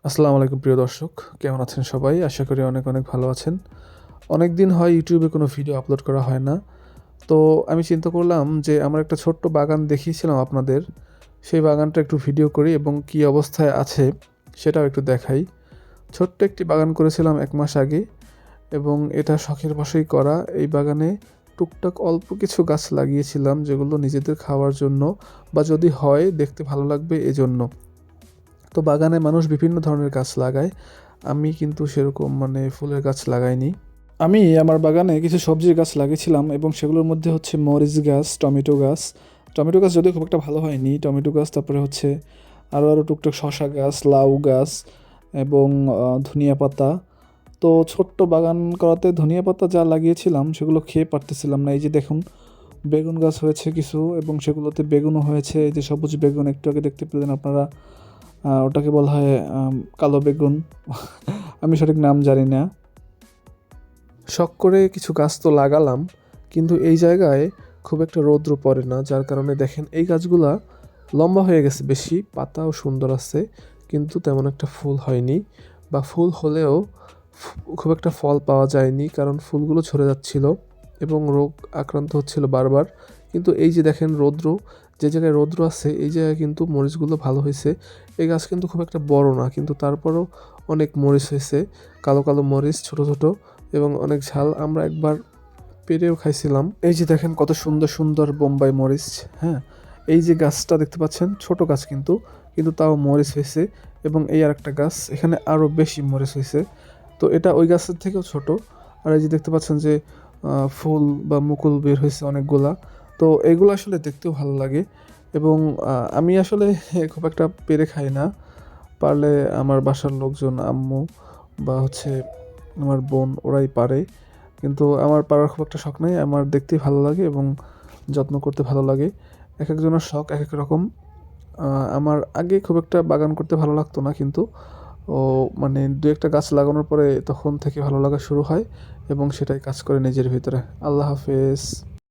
আসসালামু আলাইকুম প্রিয় দর্শক, কেমন আছেন সবাই? আশা করি অনেক অনেক ভালো আছেন। অনেক দিন হয় ইউটিউবে কোনো ভিডিও আপলোড করা হয় না। তো আমি চিন্তা করলাম যে আমার একটা ছোট্ট বাগান দেখিয়েছিলাম আপনাদের, সেই বাগানটা একটু ভিডিও করি এবং কী অবস্থায় আছে সেটাও একটু দেখাই। ছোট্ট একটি বাগান করেছিলাম ১ মাস আগে এবং এটা শখের বশেই করা। এই বাগানে টুকটাক অল্প কিছু গাছ লাগিয়েছিলাম যেগুলো নিজেদের খাওয়ার জন্য বা যদি হয় দেখতে ভালো লাগবে এজন্য। তো বাগানে মানুষ বিভিন্ন ধরনের গাছ লাগায়। আমি কিন্তু সেরকম ফুলের গাছ লাগাইনি। আমি আমার বাগানে কিছু সবজির গাছ লাগিয়েছিলাম এবং সেগুলোর মধ্যে হচ্ছে মরিচ গাছ, টমেটো গাছ। টমেটো গাছ যদিও খুব একটা ভালো হয়নি। টমেটো গাছ, তারপরে হচ্ছে আরও টুকটাক শসা গাছ, লাউ গাছ এবং ধনিয়া পাতা। তো ছোট্ট বাগান করাতে ধনিয়া পাতা যা লাগিয়েছিলাম সেগুলো খেয়ে পারতেছিলাম না। এই যে দেখুন, বেগুন গাছ হয়েছে কিছু এবং সেগুলোতে বেগুনও হয়েছে। এই যে সবুজ বেগুন একটু আগে দেখতে পেলেন আপনারা, ওটাকে বলা হয় কালো বেগুন। আমি সঠিক নাম জানি না। শখ করে কিছু গাছ তো লাগালাম, কিন্তু এই জায়গায় খুব একটা রৌদ্র পড়ে না, যার কারণে দেখেন এই গাছগুলা লম্বা হয়ে গেছে বেশি, পাতাও সুন্দর আছে, কিন্তু তেমন একটা ফুল হয়নি, বা ফুল হলেও খুব একটা ফল পাওয়া যায়নি, কারণ ফুলগুলো ঝরে যাচ্ছিল এবং রোগ আক্রান্ত হচ্ছিল বারবার। কিন্তু এই যে দেখেন রৌদ্র, যে জায়গায় রৌদ্র আছে এই জায়গায় কিন্তু মরিচগুলো ভালো হয়েছে। এই গাছ কিন্তু খুব একটা বড় না, কিন্তু তারপরও অনেক মরিচ হয়েছে, কালো কালো মরিচ ছোট ছোট এবং অনেক ঝাল। আমরা একবার পেরেও খাইছিলাম। এই যে দেখেন কত সুন্দর সুন্দর বোম্বাই মরিচ। হ্যাঁ, এই যে গাছটা দেখতে পাচ্ছেন ছোট গাছ, কিন্তু কিন্তু তাও মরিচ হয়েছে। এবং এই আর একটা গাছ, এখানে আরও বেশি মরিচ হয়েছে। তো এটা ওই গাছের থেকেও ছোট। আর এই যে দেখতে পাচ্ছেন যে ফুল বা মুকুল বের হয়েছে অনেকগুলা। তো এগুলো আসলে দেখতেও ভালো লাগে এবং আমি আসলে খুব একটা পেরে খাই না। পারলে আমার বাসার লোকজন, আম্মু বা হচ্ছে আমার বোন, ওরাই পারে। কিন্তু আমার পারার খুব একটা শখ নাই। আমার দেখতেই ভালো লাগে এবং যত্ন করতে ভালো লাগে। একেকজনের শখ একেক রকম। আমার আগে খুব একটা বাগান করতে ভালো লাগতো না, কিন্তু ও ২-১টা গাছ লাগানোর পরে তখন থেকে ভালো লাগা শুরু হয় এবং সেটাই কাজ করে নিজের ভিতরে। আল্লাহ হাফেজ।